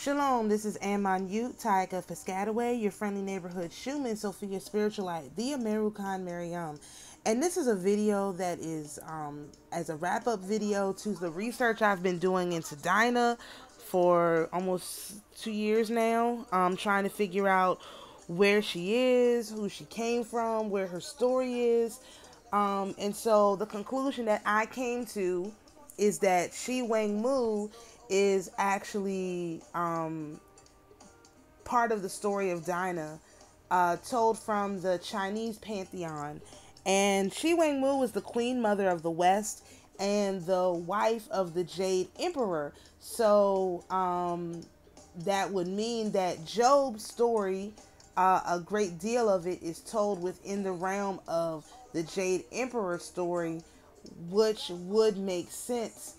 Shalom, this is Amonute, Tayac of Piscataway, your friendly neighborhood Shuman, Sophia Spiritualite, the AmaruKhan Miriyam. And this is a video that is as a wrap-up video to the research I've been doing into Dinah for almost 2 years now. Trying to figure out where she is, who she came from, where her story is. And so the conclusion that I came to is that XiWangMu is actually part of the story of Dinah, told from the Chinese pantheon. And XiWangMu was the queen mother of the West and the wife of the Jade Emperor. So that would mean that Job's story, a great deal of it is told within the realm of the Jade Emperor story, which would make sense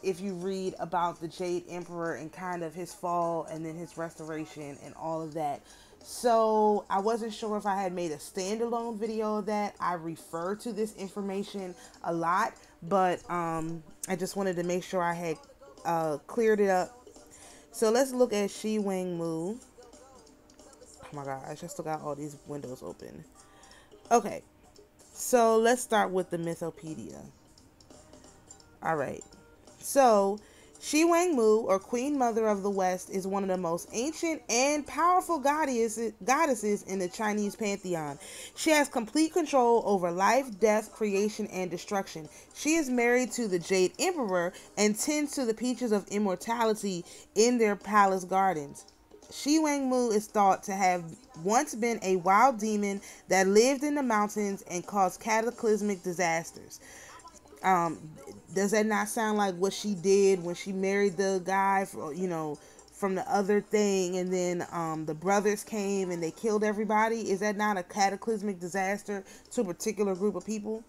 if you read about the Jade Emperor and kind of his fall and then his restoration and all of that. So I wasn't sure if I had made a standalone video of that. I refer to this information a lot, but I just wanted to make sure I had cleared it up. So let's look at XiWangMu. Oh my god, I just still got all these windows open. Okay, so let's start with the Mythopedia. Alright, so XiWangMu, or Queen Mother of the West, is one of the most ancient and powerful goddesses in the Chinese pantheon. She has complete control over life, death, creation, and destruction. She is married to the Jade Emperor and tends to the peaches of immortality in their palace gardens. XiWangMu is thought to have once been a wild demon that lived in the mountains and caused cataclysmic disasters. Does that not sound like what she did when she married the guy, from the other thing, and then the brothers came and they killed everybody? Is that not a cataclysmic disaster to a particular group of people?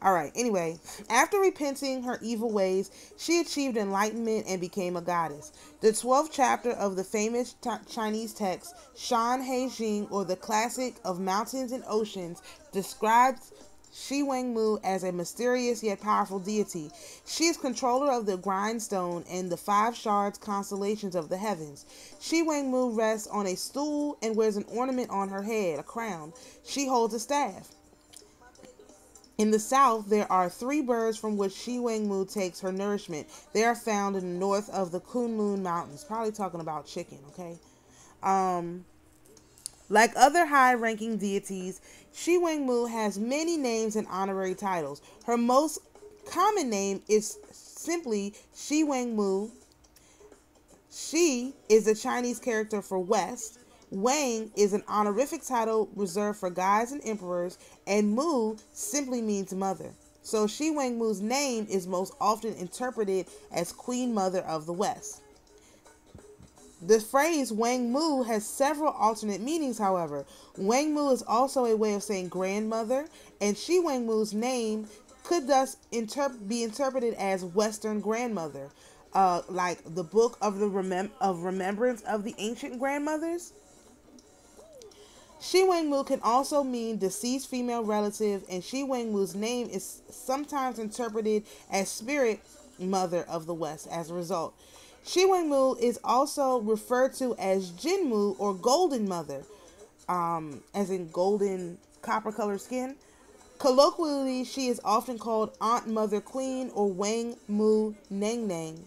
Alright, anyway, after repenting her evil ways, she achieved enlightenment and became a goddess. The 12th chapter of the famous Chinese text, Shan He Jing, or the Classic of Mountains and Oceans, describes XiWangMu as a mysterious yet powerful deity. She is controller of the grindstone and the 5 shards constellations of the heavens. XiWangMu rests on a stool and wears an ornament on her head, a crown. She holds a staff. In the south, there are 3 birds from which XiWangMu takes her nourishment. They are found in the north of the Kunlun Mountains. Probably talking about chicken, okay? Like other high-ranking deities, XiWangMu has many names and honorary titles. Her most common name is simply XiWangMu. Xi is a Chinese character for West. Wang is an honorific title reserved for gods and emperors, and Mu simply means mother. So XiWangMu's name is most often interpreted as Queen Mother of the West. The phrase Wang Mu has several alternate meanings, however. Wang Mu is also a way of saying grandmother, and XiWangMu's name could thus be interpreted as Western grandmother, like the book of remembrance of the ancient grandmothers. XiWangMu can also mean deceased female relative, and XiWangMu's name is sometimes interpreted as spirit mother of the West as a result. XiWangMu is also referred to as Jinmu, or golden mother, as in golden copper colored skin. Colloquially, she is often called Aunt Mother Queen or Wang Mu Neng Neng.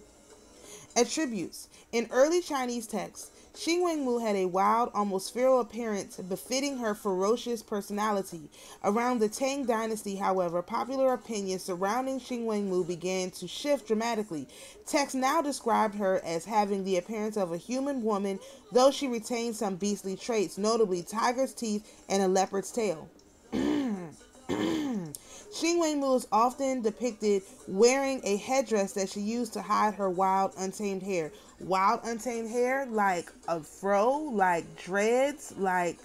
Attributes. In early Chinese texts, XiWangMu had a wild, almost feral appearance befitting her ferocious personality. Around the Tang dynasty, however, popular opinions surrounding XiWangMu began to shift dramatically. Texts now described her as having the appearance of a human woman, though she retained some beastly traits, notably tiger's teeth and a leopard's tail. XiWangMu is often depicted wearing a headdress that she used to hide her wild, untamed hair. Wild, untamed hair, like a fro, like dreads, like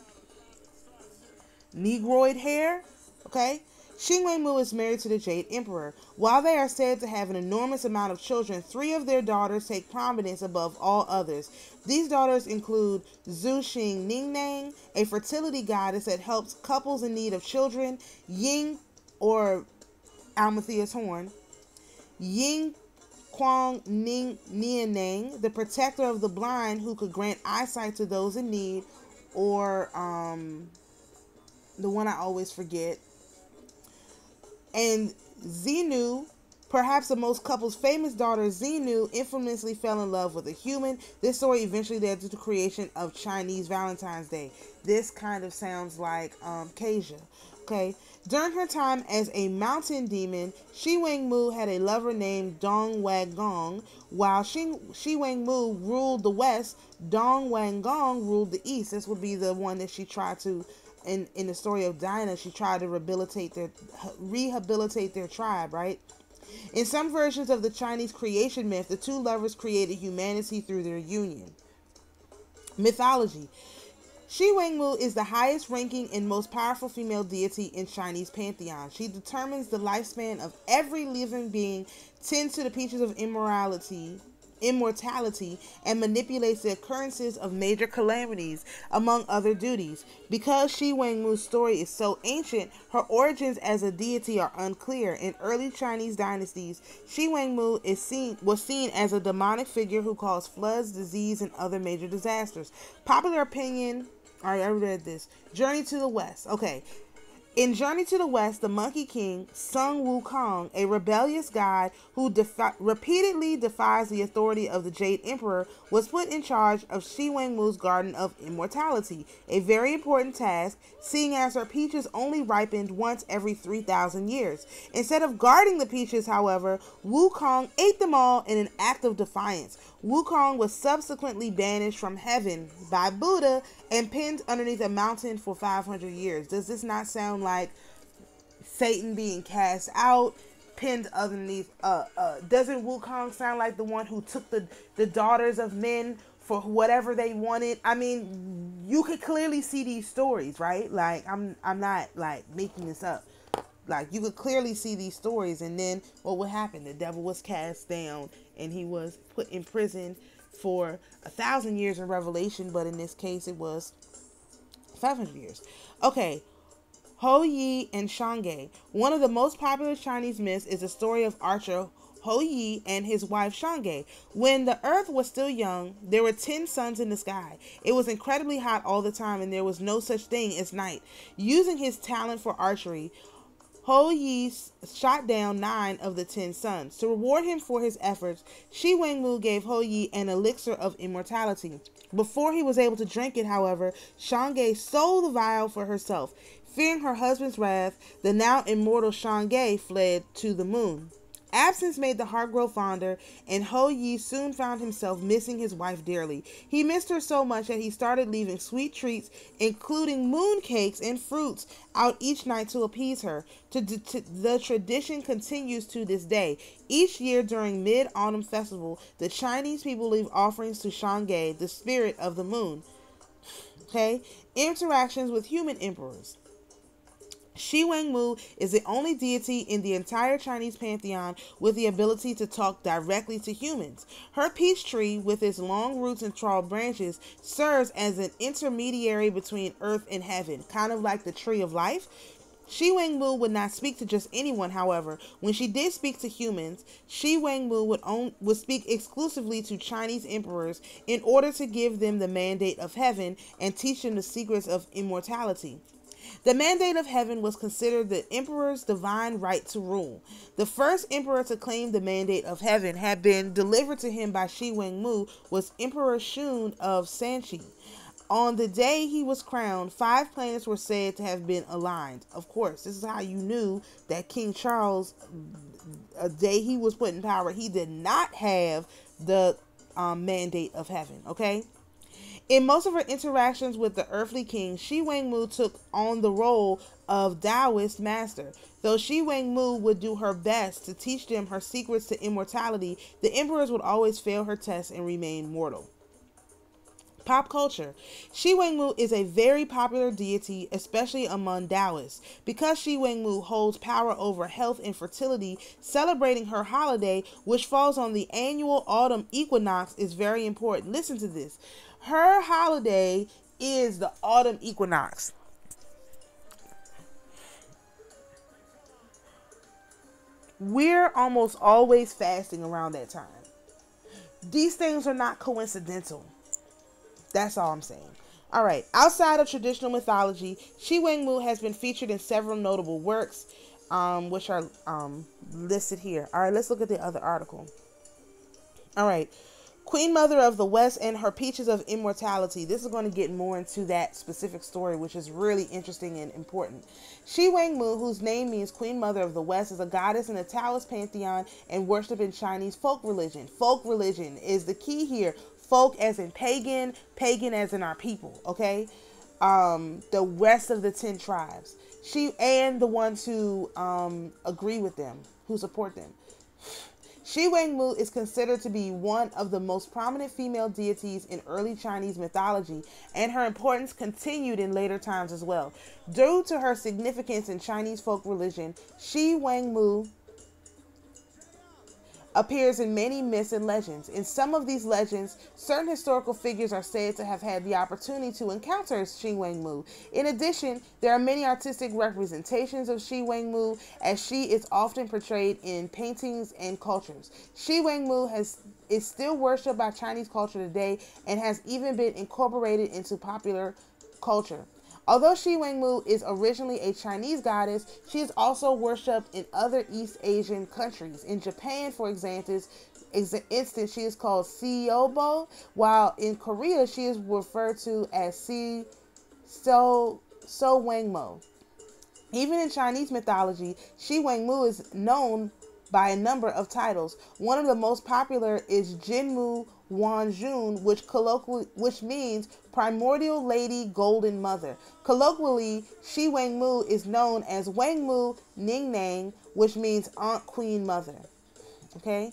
negroid hair, okay? XiWangMu is married to the Jade Emperor. While they are said to have an enormous amount of children, 3 of their daughters take prominence above all others. These daughters include Zhu Xing Ningnang, a fertility goddess that helps couples in need of children, Ying, or Almathea's horn, Ying Kwang Ning Nianang, the protector of the blind who could grant eyesight to those in need, or the one I always forget. And Xenu, perhaps the most couple's famous daughter, Xenu, infamously fell in love with a human. This story eventually led to the creation of Chinese Valentine's Day. This kind of sounds like Kasia. Okay. During her time as a mountain demon, XiWangMu had a lover named Dong Wangong. While XiWangMu ruled the west, Dong Wangong ruled the east. This would be the one that she tried to, in the story of Dinah, she tried to rehabilitate their tribe, right? In some versions of the Chinese creation myth, the two lovers created humanity through their union. Mythology. XiWangMu is the highest ranking and most powerful female deity in Chinese pantheon. She determines the lifespan of every living being, tends to the features of immortality, and manipulates the occurrences of major calamities, among other duties. Because XiWangMu's story is so ancient, her origins as a deity are unclear. In early Chinese dynasties, XiWangMu was seen as a demonic figure who caused floods, disease, and other major disasters. Popular opinion. Alright, I read this. Journey to the West. Okay. In Journey to the West, the Monkey King, Sun Wukong, a rebellious god who repeatedly defies the authority of the Jade Emperor, was put in charge of XiWangMu's Garden of Immortality, a very important task, seeing as her peaches only ripened once every 3,000 years. Instead of guarding the peaches, however, Wukong ate them all in an act of defiance. Wukong was subsequently banished from heaven by Buddha and pinned underneath a mountain for 500 years. Does this not sound like Satan being cast out, pinned underneath? Doesn't Wukong sound like the one who took the daughters of men for whatever they wanted? I mean, you could clearly see these stories, right? Like, I'm not like making this up. Like, you could clearly see these stories, and then what would happen? The devil was cast down, and he was put in prison for 1,000 years in Revelation, but in this case, it was 500 years. Okay, Hou Yi and Shange. One of the most popular Chinese myths is the story of archer Hou Yi and his wife Shange. When the earth was still young, there were 10 suns in the sky. It was incredibly hot all the time, and there was no such thing as night. Using his talent for archery, Hou Yi shot down 9 of the 10 sons. To reward him for his efforts, XiWangMu gave Hou Yi an elixir of immortality. Before he was able to drink it, however, Shange sold the vial for herself. Fearing her husband's wrath, the now immortal Shange fled to the moon. Absence made the heart grow fonder, and Hou Yi soon found himself missing his wife dearly. He missed her so much that he started leaving sweet treats, including moon cakes and fruits, out each night to appease her. The tradition continues to this day. Each year during Mid-Autumn Festival, the Chinese people leave offerings to Shange, the spirit of the moon. Okay? Interactions with human emperors. XiWangMu is the only deity in the entire Chinese pantheon with the ability to talk directly to humans. Her peach tree, with its long roots and tall branches, serves as an intermediary between earth and heaven, kind of like the tree of life. XiWangMu would not speak to just anyone, however. When she did speak to humans, XiWangMu would speak exclusively to Chinese emperors in order to give them the mandate of heaven and teach them the secrets of immortality. The mandate of heaven was considered the emperor's divine right to rule. The first emperor to claim the mandate of heaven had been delivered to him by XiWangMu was Emperor Shun of Sanchi. On the day he was crowned, 5 planets were said to have been aligned. Of course, this is how you knew that King Charles, a day he was put in power, he did not have the mandate of heaven, okay? In most of her interactions with the earthly king, XiWangMu took on the role of Taoist master. Though XiWangMu would do her best to teach them her secrets to immortality, the emperors would always fail her test and remain mortal. Pop culture. XiWangMu is a very popular deity, especially among Taoists. Because XiWangMu holds power over health and fertility, celebrating her holiday, which falls on the annual autumn equinox, is very important. Listen to this. Her holiday is the autumn equinox. We're almost always fasting around that time. These things are not coincidental. That's all I'm saying. All right. Outside of traditional mythology, XiWangMu has been featured in several notable works, which are listed here. All right. Let's look at the other article. All right. Queen Mother of the West and her Peaches of Immortality. This is going to get more into that specific story, which is really interesting and important. XiWangMu, whose name means Queen Mother of the West, is a goddess in the Taoist pantheon and worshipped in Chinese folk religion. Folk religion is the key here. Folk as in pagan, pagan as in our people, okay? The rest of the 10 tribes. She and the ones who agree with them, who support them. XiWangMu is considered to be one of the most prominent female deities in early Chinese mythology, and her importance continued in later times as well. Due to her significance in Chinese folk religion, XiWangMu appears in many myths and legends. In some of these legends, certain historical figures are said to have had the opportunity to encounter XiWangMu. In addition, there are many artistic representations of XiWangMu, as she is often portrayed in paintings and cultures. XiWangMu is still worshipped by Chinese culture today and has even been incorporated into popular culture. Although XiWangMu is originally a Chinese goddess, she is also worshipped in other East Asian countries. In Japan, for example, she is called Seobo, while in Korea she is referred to as XiWangMu. Even in Chinese mythology, XiWangMu is known by a number of titles. One of the most popular is Jinmu Wanjun, which means Primordial Lady Golden Mother. Colloquially, XiWangMu is known as Wangmu Ningnang, which means Aunt Queen Mother. Okay?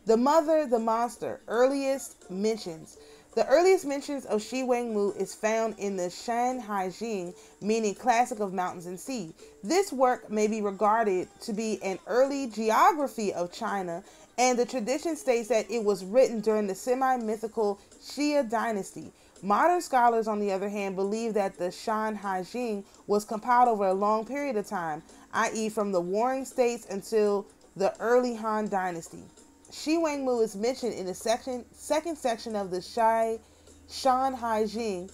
The Mother, the Monster. Earliest mentions. The earliest mentions of XiWangMu is found in the Shan Hai Jing, meaning Classic of Mountains and Sea. This work may be regarded to be an early geography of China, and the tradition states that it was written during the semi-mythical Xia dynasty. Modern scholars, on the other hand, believe that the Shan Hai Jing was compiled over a long period of time, i.e. from the Warring States until the early Han dynasty. XiWangMu is mentioned in the second section of the Shan Hai Jing,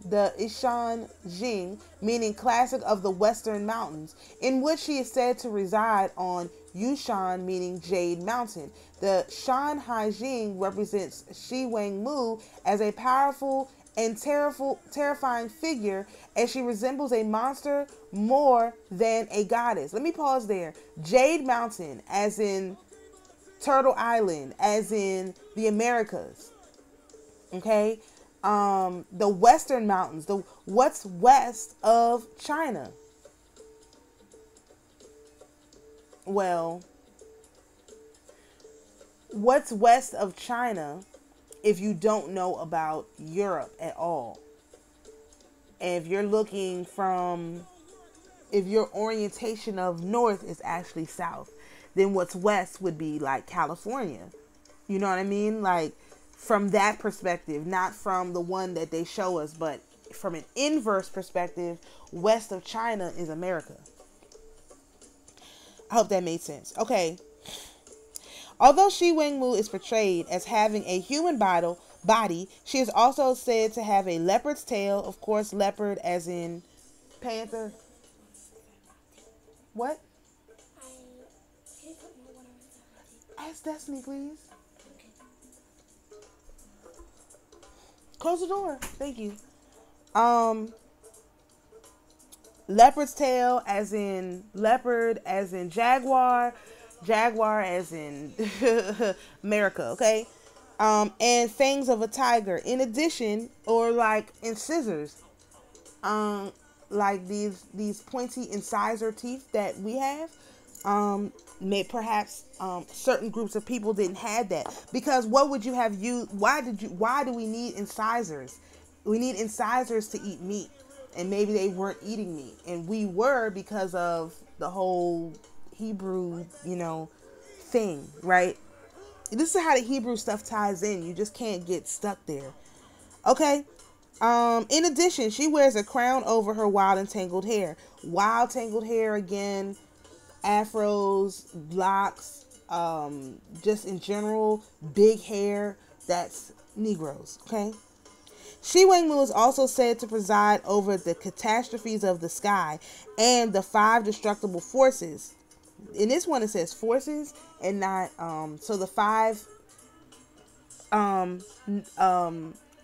the Ishan Jing, meaning Classic of the Western Mountains, in which she is said to reside on Yushan, meaning Jade Mountain. The Shan Hai Jing represents XiWangMu as a powerful and terrifying figure, as she resembles a monster more than a goddess. Let me pause there. Jade Mountain, as in Turtle Island, as in the Americas. Okay? The Western Mountains. What's west of China? Well, what's west of China if you don't know about Europe at all? And if you're looking if your orientation of north is actually south, then what's west would be like California. You know what I mean? Like from that perspective, not from the one that they show us, but from an inverse perspective, west of China is America. I hope that made sense. Okay. Although XiWangMu is portrayed as having a human body, she is also said to have a leopard's tail. Of course, leopard as in panther. What? Ask Destiny, please. Close the door. Thank you. Leopard's tail as in leopard, as in jaguar, jaguar as in America, okay? And fangs of a tiger. In addition, or like incisors, like these pointy incisor teeth that we have, perhaps certain groups of people didn't have that, because what would you have used? Why do we need incisors? We need incisors to eat meat, and maybe they weren't eating meat, and we were, because of the whole Hebrew, thing, right? This is how the Hebrew stuff ties in. You just can't get stuck there. Okay. In addition, she wears a crown over her wild and tangled hair. Wild tangled hair, again, afros, locks, just in general, big hair. That's Negroes, okay? XiWangMu is also said to preside over the catastrophes of the sky and the 5 destructible forces. In this one, it says forces and not, so the 5,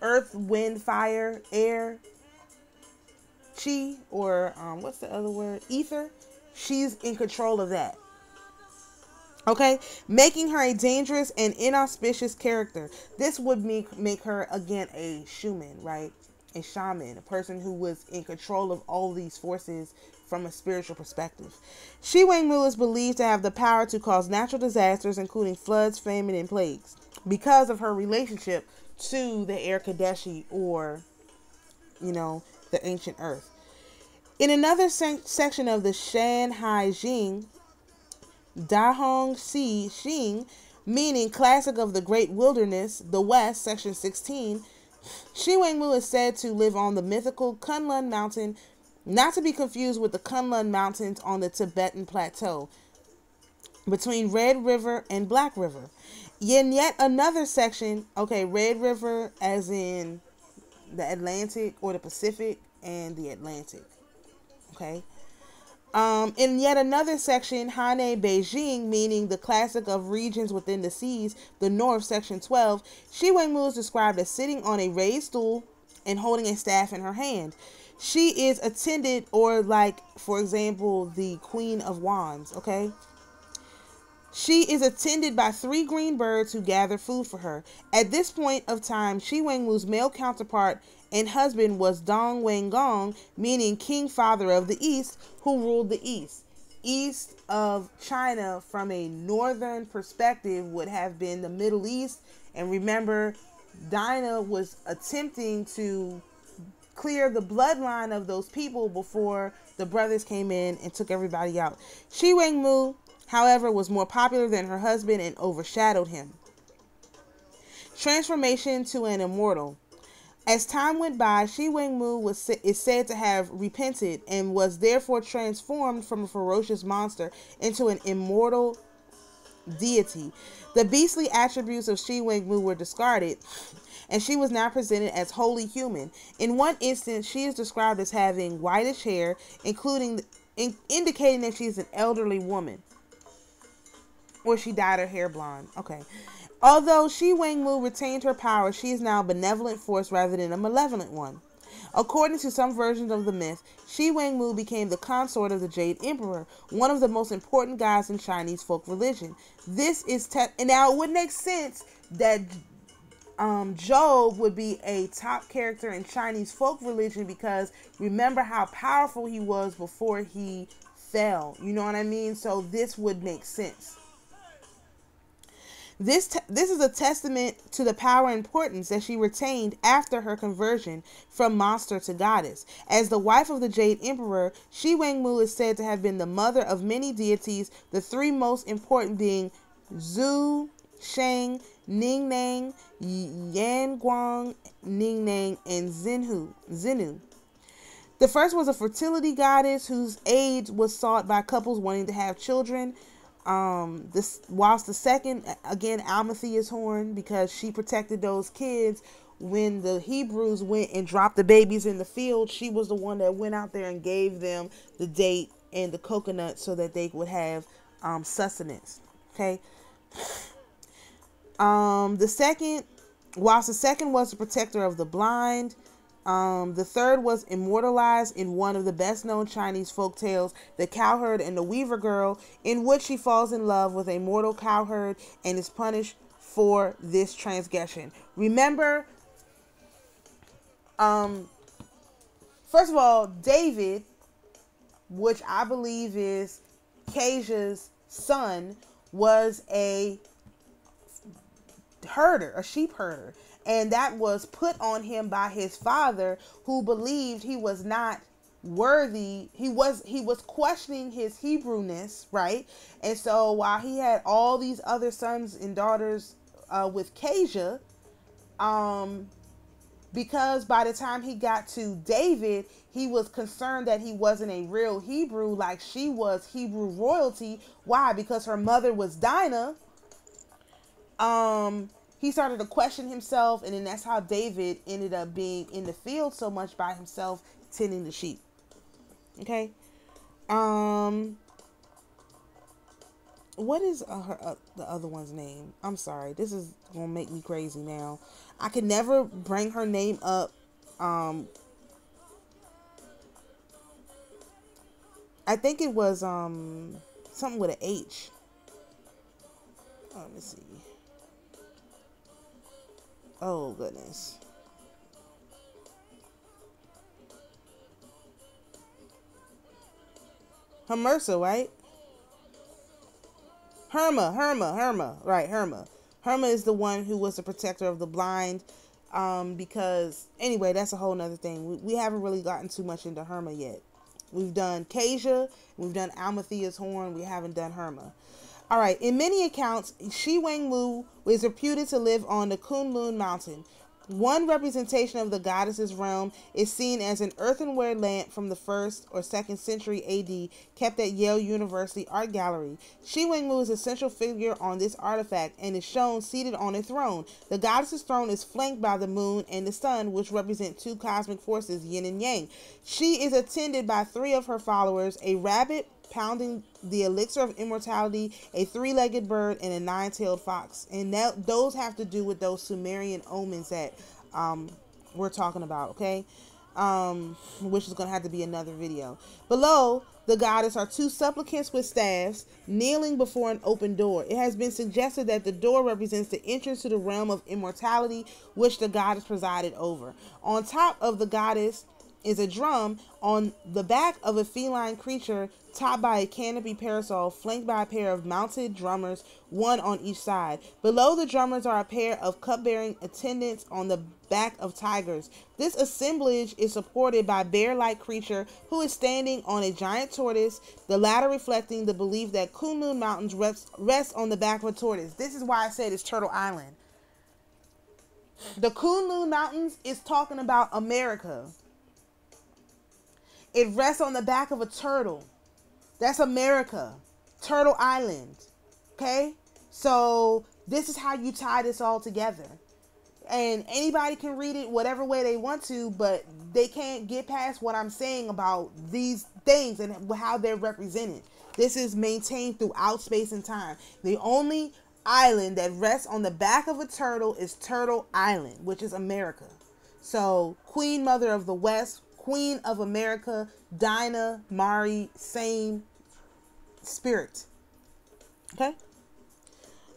earth, wind, fire, air, chi, or, what's the other word? Ether. She's in control of that. Okay, making her a dangerous and inauspicious character. This would make her, again, a shaman, right? A shaman, a person who was in control of all these forces from a spiritual perspective. XiWangMu is believed to have the power to cause natural disasters, including floods, famine, and plagues, because of her relationship to the Air Kadeshi, or, the ancient earth. In another section of the Shanhai Jing, Dahong Si Xing, meaning classic of the great wilderness, the West, section 16, XiWangMu is said to live on the mythical Kunlun mountain, not to be confused with the Kunlun mountains on the Tibetan plateau, between Red River and Black River. In yet another section, okay, Red River as in the Atlantic or the Pacific and the Atlantic, okay? In yet another section, Hane Beijing, meaning the classic of regions within the seas, the North, section 12, XiWangMu is described as sitting on a raised stool and holding a staff in her hand. She is attended, or like, for example, the Queen of Wands, okay? She is attended by 3 green birds who gather food for her. At this point of time, XiWangMu's male counterpart and husband was Dong Wanggong, meaning King Father of the East, who ruled the East. East of China, from a northern perspective, would have been the Middle East. And remember, Dinah was attempting to clear the bloodline of those people before the brothers came in and took everybody out. XiWangMu, however, was more popular than her husband and overshadowed him. Transformation to an immortal. As time went by, XiWangMu is said to have repented and was therefore transformed from a ferocious monster into an immortal deity. The beastly attributes of XiWangMu were discarded, and she was now presented as wholly human. In one instance, she is described as having whitish hair, indicating that she is an elderly woman. Or she dyed her hair blonde. Okay. Although XiWangMu retained her power, she is now a benevolent force rather than a malevolent one. According to some versions of the myth, XiWangMu became the consort of the Jade Emperor, one of the most important gods in Chinese folk religion. This is and now it would make sense that Job would be a top character in Chinese folk religion, because remember how powerful he was before he fell. You know what I mean? So this would make sense. This is a testament to the power and importance that she retained after her conversion from monster to goddess. As the wife of the Jade Emperor, XiWangMu is said to have been the mother of many deities, the 3 most important being Zhu, Shang, Ningnang, Yanguang, Ningnang, and Zenu. The first was a fertility goddess whose aid was sought by couples wanting to have children. Whilst the second, again, Almathea's horn, because she protected those kids when the Hebrews went and dropped the babies in the field. She was the one that went out there and gave them the date and the coconut so that they would have sustenance. Okay. Whilst the second was the protector of the blind, the third was immortalized in one of the best known Chinese folk tales, The Cowherd and the Weaver Girl, in which she falls in love with a mortal cowherd and is punished for this transgression. Remember, first of all, David, which I believe is Keisha's son, was a herder, a sheep herder. And that was put on him by his father, who believed he was not worthy. He was questioning his Hebrewness, right? And so while he had all these other sons and daughters with Keisha, because by the time he got to David, he was concerned that he wasn't a real Hebrew like she was Hebrew royalty. Why? Because her mother was Dinah. He started to question himself, and then that's how David ended up being in the field so much by himself, tending the sheep. Okay. What is the other one's name? I'm sorry. This is gonna make me crazy now. I could never bring her name up. I think it was something with an H. Let me see. Oh goodness. Hermersa, right? Herma. Right, Herma. Herma is the one who was the protector of the blind. Because anyway, that's a whole nother thing. We haven't really gotten too much into Herma yet. We've done Kasia, we've done Almathea's horn, we haven't done Herma. All right, in many accounts, XiWangMu is reputed to live on the Kunlun mountain. One representation of the goddess's realm is seen as an earthenware lamp from the 1st or 2nd century AD kept at Yale University Art Gallery. XiWangMu is a central figure on this artifact and is shown seated on a throne. The goddess's throne is flanked by the moon and the sun, which represent two cosmic forces, yin and yang. She is attended by 3 of her followers, a rabbit pounding the elixir of immortality, a 3-legged bird, and a 9-tailed fox. And those have to do with those Sumerian omens that we're talking about, okay? Which is going to have to be another video. Below the goddess are 2 supplicants with staffs kneeling before an open door. It has been suggested that the door represents the entrance to the realm of immortality, which the goddess presided over. On top of the goddess is a drum on the back of a feline creature, topped by a canopy parasol, flanked by a pair of mounted drummers, one on each side. Below the drummers are a pair of cup-bearing attendants on the back of tigers. This assemblage is supported by a bear-like creature who is standing on a giant tortoise, the latter reflecting the belief that Kunlun Mountains rest on the back of a tortoise. This is why I said it's Turtle Island. The Kunlun Mountains is talking about America. It rests on the back of a turtle. That's America. Turtle Island. Okay? So this is how you tie this all together. And anybody can read it whatever way they want to, but they can't get past what I'm saying about these things and how they're represented. This is maintained throughout space and time. The only island that rests on the back of a turtle is Turtle Island, which is America. So Queen Mother of the West, Queen of America, Dinah, Mari, same spirit. Okay?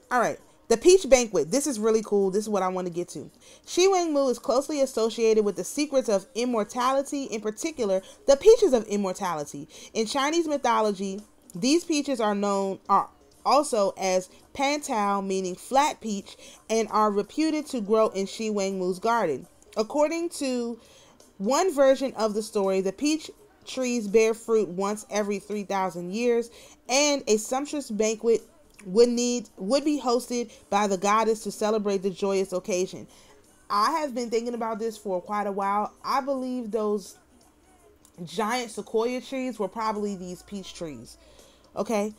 All right. The Peach Banquet. This is really cool. This is what I want to get to. XiWangMu is closely associated with the secrets of immortality, in particular, the peaches of immortality. In Chinese mythology, these peaches are also as pantao, meaning flat peach, and are reputed to grow in XiWangMu's garden. According to one version of the story, the peach trees bear fruit once every 3,000 years, and a sumptuous banquet would be hosted by the goddess to celebrate the joyous occasion. I have been thinking about this for quite a while. I believe those giant sequoia trees were probably these peach trees. Okay.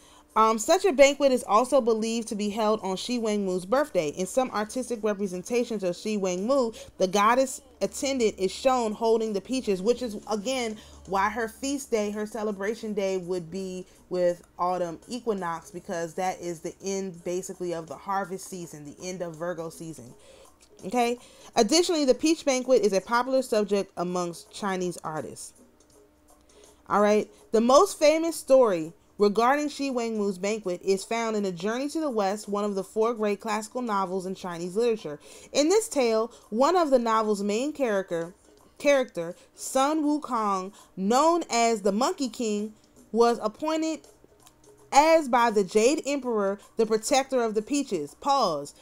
Such a banquet is also believed to be held on XiWangMu's birthday. In some artistic representations of XiWangMu, the goddess attendant is shown holding the peaches, which is, again, why her feast day, her celebration day, would be with autumn equinox, because that is the end, basically, of the harvest season, the end of Virgo season. Okay? Additionally, the peach banquet is a popular subject amongst Chinese artists. All right? The most famous story regarding XiWangMu's banquet is found in A Journey to the West, one of the 4 great classical novels in Chinese literature. In this tale, one of the novel's main character, Sun Wukong, known as the Monkey King, was appointed as by the Jade Emperor the protector of the peaches. Pause.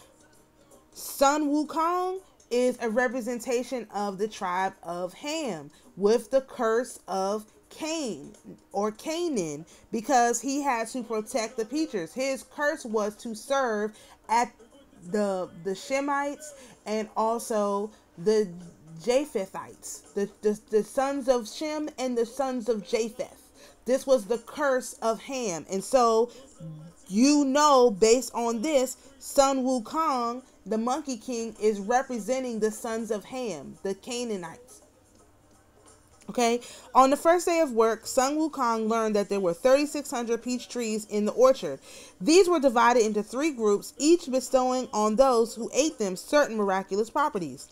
Sun Wukong is a representation of the tribe of Ham with the curse of Cain or Canaan, because he had to protect the peaches. His curse was to serve at the Shemites and also the Japhethites, the sons of Shem and the sons of Japheth. This was the curse of Ham. And so, based on this, Sun Wukong, the Monkey King, is representing the sons of Ham, the Canaanites. Okay, on the first day of work, Sun Wukong learned that there were 3,600 peach trees in the orchard. These were divided into 3 groups, each bestowing on those who ate them certain miraculous properties.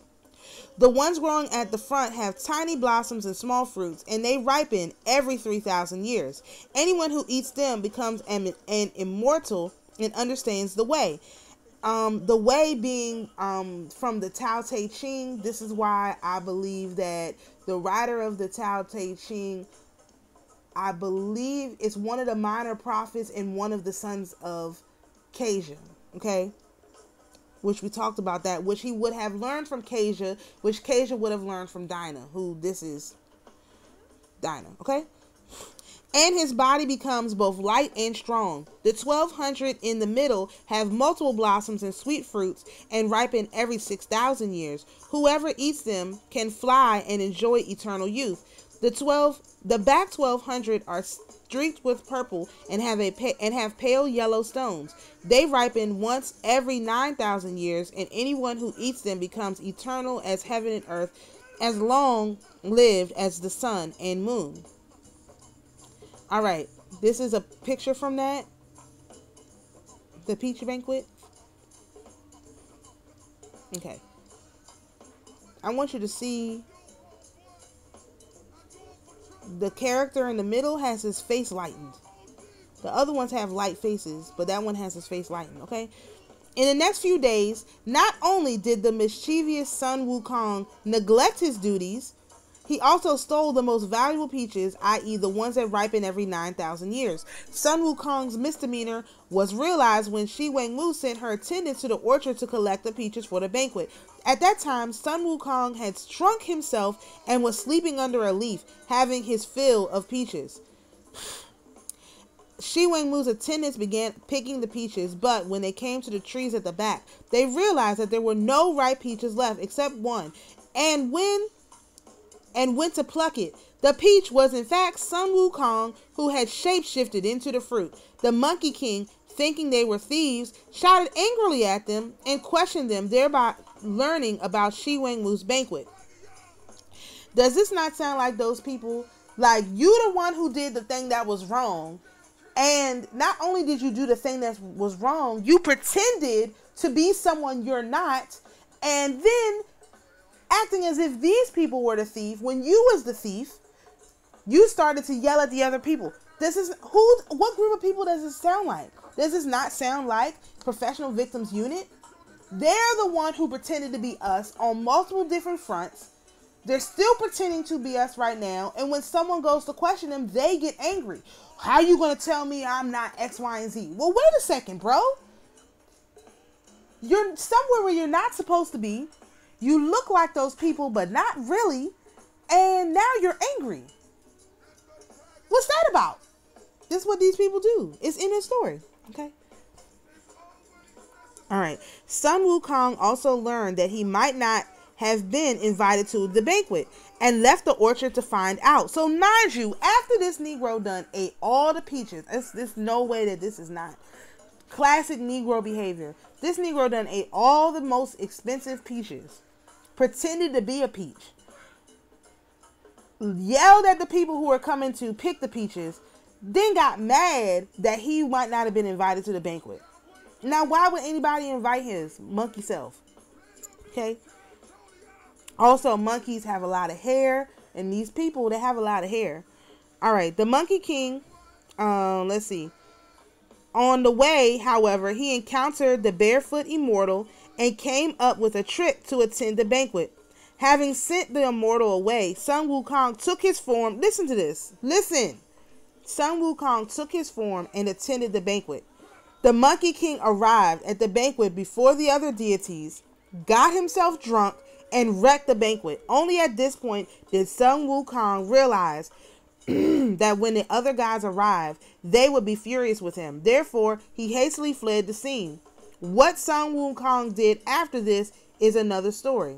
The ones growing at the front have tiny blossoms and small fruits, and they ripen every 3,000 years. Anyone who eats them becomes an immortal and understands the way. The way being from the Tao Te Ching. This is why I believe that the writer of the Tao Te Ching, I believe, is one of the minor prophets and one of the sons of Kasia. Okay, which we talked about that, which he would have learned from Kasia, which Kasia would have learned from Dinah, who this is Dinah. Okay. And his body becomes both light and strong. The 1,200 in the middle have multiple blossoms and sweet fruits and ripen every 6,000 years. Whoever eats them can fly and enjoy eternal youth. The back 1,200 are streaked with purple and have pale yellow stones. They ripen once every 9,000 years, and anyone who eats them becomes eternal as heaven and earth, as long lived as the sun and moon. All right, this is a picture from that, the peach banquet. Okay, I want you to see the character in the middle has his face lightened. The other ones have light faces, but that one has his face lightened. Okay. In the next few days, not only did the mischievous Sun Wukong neglect his duties, he also stole the most valuable peaches, i.e. the ones that ripen every 9,000 years. Sun Wukong's misdemeanor was realized when XiWangMu sent her attendants to the orchard to collect the peaches for the banquet. At that time, Sun Wukong had shrunk himself and was sleeping under a leaf, having his fill of peaches. XiWangMu's attendants began picking the peaches, but when they came to the trees at the back, they realized that there were no ripe peaches left except one, and went to pluck it. The peach was in fact Sun Wukong, who had shapeshifted into the fruit. The Monkey King, thinking they were thieves, shouted angrily at them and questioned them, thereby learning about XiWangMu's banquet. Does this not sound like those people? Like, you the one who did the thing that was wrong, and not only did you do the thing that was wrong, you pretended to be someone you're not, and then acting as if these people were the thief when you was the thief, you started to yell at the other people. What group of people does this sound like? Does this not sound like Professional Victims Unit? They're the one who pretended to be us on multiple different fronts. They're still pretending to be us right now, and when someone goes to question them, they get angry. How are you going to tell me I'm not X, Y, and Z? Well, wait a second, bro. You're somewhere where you're not supposed to be. You look like those people, but not really. And now you're angry. What's that about? This is what these people do. It's in this story. Okay. All right. Sun Wukong also learned that he might not have been invited to the banquet and left the orchard to find out. So mind you, after this Negro done ate all the peaches, there's no way that this is not classic Negro behavior. This Negro done ate all the most expensive peaches, pretended to be a peach, yelled at the people who were coming to pick the peaches, then got mad that he might not have been invited to the banquet. Now, why would anybody invite his monkey self? Okay. Also, monkeys have a lot of hair, and these people, they have a lot of hair. All right, the Monkey King, let's see. On the way, however, he encountered the barefoot immortal and came up with a trick to attend the banquet. Having sent the immortal away, Sun Wukong took his form. Listen to this. Listen. Sun Wukong took his form and attended the banquet. The Monkey King arrived at the banquet before the other deities, got himself drunk, and wrecked the banquet. Only at this point did Sun Wukong realize that when the other guys arrived, they would be furious with him. Therefore, he hastily fled the scene. What Sun Wukong did after this is another story.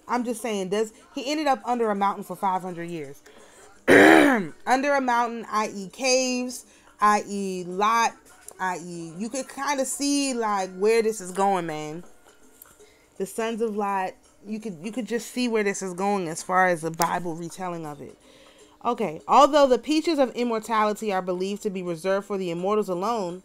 I'm just saying, he ended up under a mountain for 500 years. Under a mountain, i.e. caves, i.e. Lot, i.e. you could kind of see like where this is going, man. The sons of Lot, you could just see where this is going as far as the Bible retelling of it. Okay, although the peaches of immortality are believed to be reserved for the immortals alone,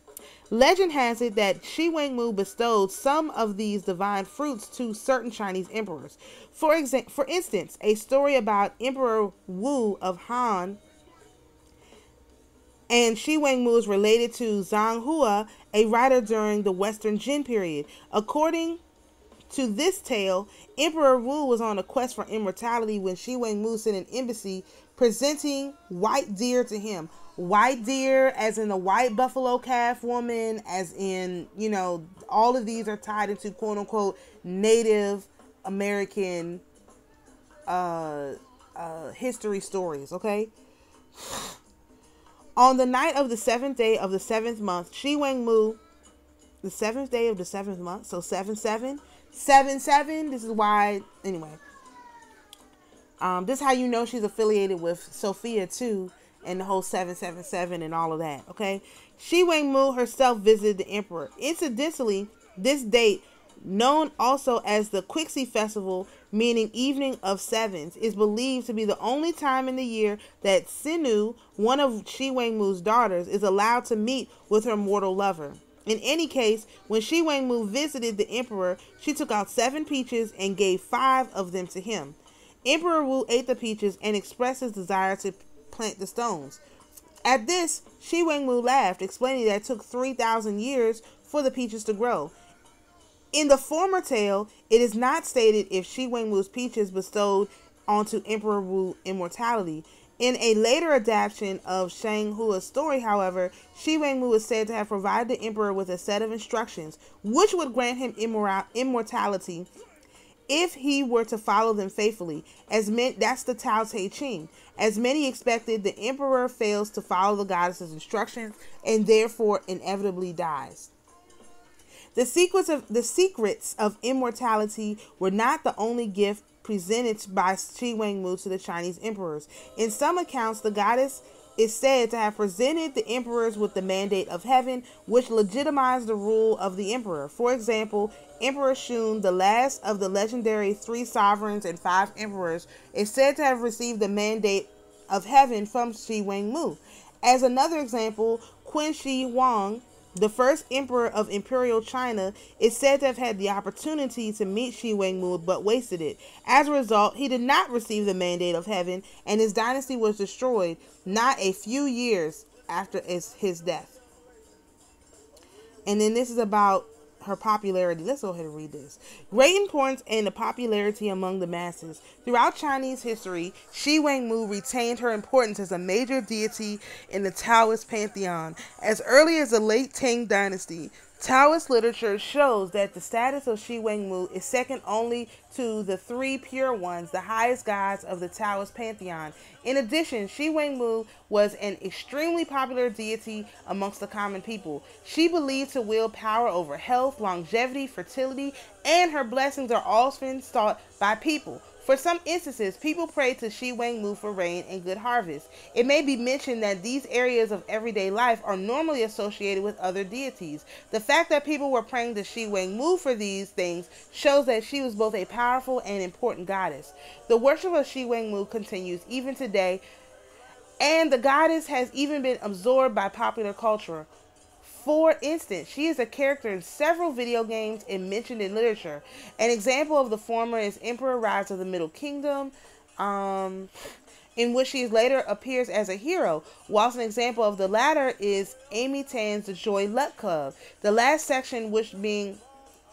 legend has it that XiWangMu bestowed some of these divine fruits to certain Chinese emperors. For instance, a story about Emperor Wu of Han and XiWangMu is related to Zhang Hua, a writer during the Western Jin period. According to this tale, Emperor Wu was on a quest for immortality when XiWangMu sent an embassy presenting white deer to him. White deer as in a white buffalo calf woman, as in, you know, all of these are tied into quote-unquote Native American history stories, okay? On the night of the 7th day of the 7th month, XiWangMu, the 7th day of the 7th month, so 7-7, 7-7, this is why, anyway. This is how you know she's affiliated with Sophia too, and the whole 777 and all of that, okay? XiWangMu herself visited the emperor. Incidentally, this date, known also as the Quixi Festival, meaning evening of sevens, is believed to be the only time in the year that Sinu, one of XiWangMu's daughters, is allowed to meet with her mortal lover. In any case, when XiWangMu visited the emperor, she took out 7 peaches and gave 5 of them to him. Emperor Wu ate the peaches and expressed his desire to plant the stones. At this, XiWangMu laughed, explaining that it took 3,000 years for the peaches to grow. In the former tale, it is not stated if XiWangMu's peaches bestowed onto Emperor Wu immortality. In a later adaptation of Shang Hua's story, however, XiWangMu is said to have provided the emperor with a set of instructions which would grant him immortality if he were to follow them faithfully. That's the Tao Te Ching. As many expected, the emperor fails to follow the goddess's instructions and therefore inevitably dies. The secrets of immortality were not the only gift presented by XiWangMu to the Chinese emperors. In some accounts, the goddess is said to have presented the emperors with the mandate of heaven, which legitimized the rule of the emperor. For example, Emperor Shun, the last of the legendary 3 sovereigns and 5 emperors, is said to have received the mandate of heaven from XiWangMu. As another example, Qin Shi Huang, the first emperor of Imperial China, is said to have had the opportunity to meet XiWangMu but wasted it. As a result, he did not receive the mandate of heaven, and his dynasty was destroyed not a few years after his death. And then this is about her popularity. Let's go ahead and read this. Great importance and the popularity among the masses. Throughout Chinese history, XiWangMu retained her importance as a major deity in the Taoist pantheon. As early as the late Tang dynasty, Taoist literature shows that the status of XiWangMu is second only to the 3 pure ones, the highest gods of the Taoist pantheon. In addition, XiWangMu was an extremely popular deity amongst the common people. She believed to wield power over health, longevity, fertility, and her blessings are often sought by people. For some instances, people pray to XiWangMu for rain and good harvest. It may be mentioned that these areas of everyday life are normally associated with other deities. The fact that people were praying to XiWangMu for these things shows that she was both a powerful and important goddess. The worship of XiWangMu continues even today, and the goddess has even been absorbed by popular culture. For instance, she is a character in several video games and mentioned in literature. An example of the former is Emperor Rise of the Middle Kingdom, in which she later appears as a hero, whilst an example of the latter is Amy Tan's The Joy Luck Club, the last section which being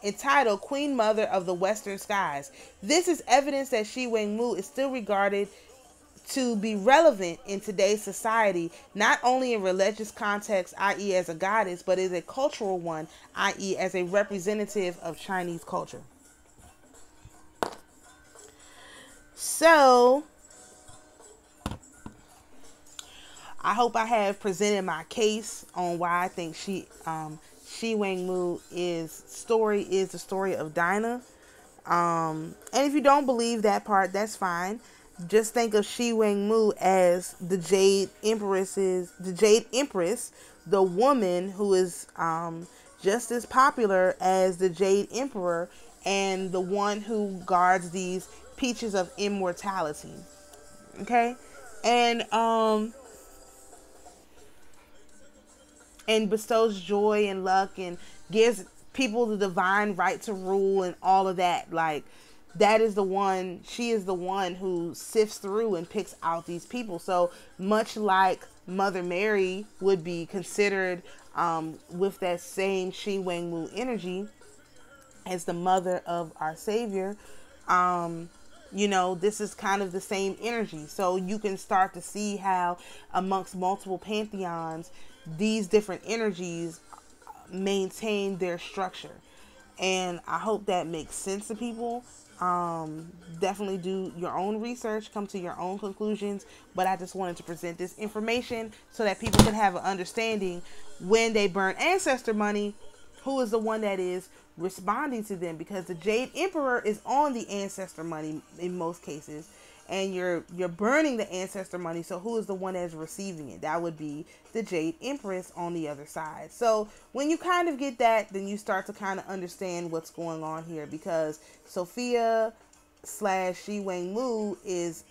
entitled Queen Mother of the Western Skies. This is evidence that XiWangMu is still regarded to be relevant in today's society, not only in religious context, i.e. as a goddess, but as a cultural one, i.e. as a representative of Chinese culture. So, I hope I have presented my case on why I think XiWangMu is the story of Dinah. And if you don't believe that part, that's fine. Just think of XiWangMu as the Jade Empress, the woman who is just as popular as the Jade Emperor, and the one who guards these peaches of immortality. Okay, and and bestows joy and luck and gives people the divine right to rule and all of that. Like, that is the one, she is the one who sifts through and picks out these people. So much like Mother Mary would be considered with that same XiWangMu energy as the mother of our Savior, this is kind of the same energy. So you can start to see how amongst multiple pantheons, these different energies maintain their structure. And I hope that makes sense to people. Definitely do your own research, come to your own conclusions. But I just wanted to present this information so that people can have an understanding when they burn ancestor money, who is the one that is responding to them, because the Jade Emperor is on the ancestor money in most cases, and you're burning the ancestor money. So who is the one that's receiving it? That would be the Jade Empress on the other side. So when you kind of get that, then you start to kind of understand what's going on here, because Sophia / XiWangMu is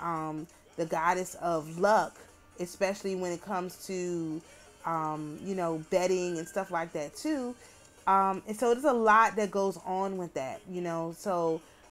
the goddess of luck, especially when it comes to betting and stuff like that too. And so there's a lot that goes on with that, So